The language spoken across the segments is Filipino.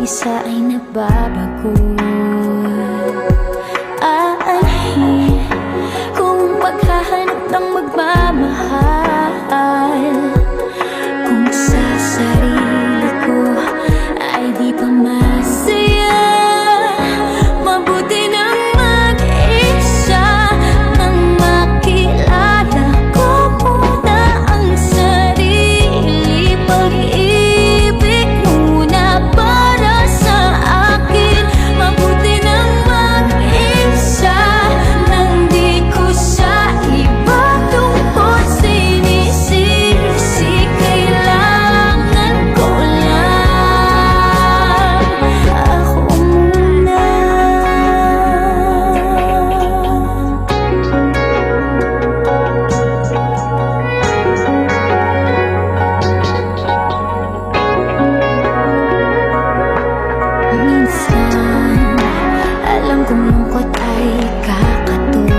isa ay nababago. Aanhin kung paghahanap ng magmamahal, kung sa sarili ko ay di pa masaya. Mabuti nang mag-isa nang makilala ko muna ang sarili. Pag-ibig muna para sa akin. Mabuti nang mag-isa nang di ko sa iba tungkol sinisisi. Kailangan ko lang ako muna. Minsan, alam kong lungkot ay kakatulad.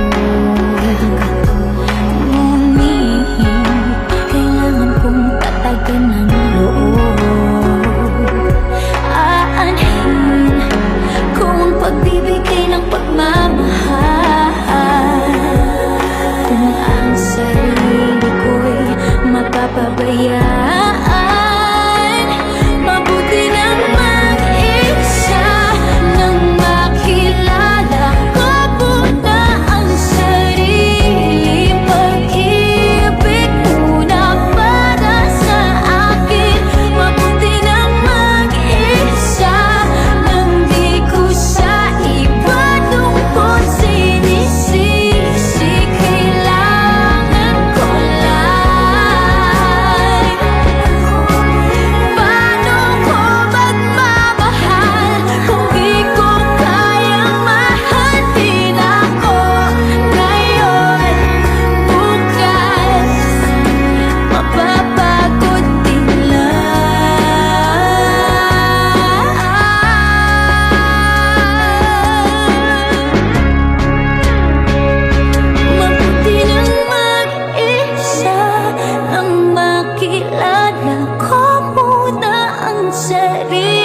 Ngunit, kailangan kong tatagan ng loob. Aanhin kung ang pagbibigay ng pagmamahal, kung ang sarili ko'y mapapabayaan. Mabuti nang mag-isa nang makilala ko muna ang sarili. Pag-ibig muna para sa akin. Mabuti nang mag-isa nang di ko sa iba tungkol sinisisi. Kailangan ko lang. Paano ko magmamahal kung di ko kayang mahalin ako ngayon? Bukas, mapapagod din lang. Mabuti nang mag-isa nang makilala ko muna ang sarili.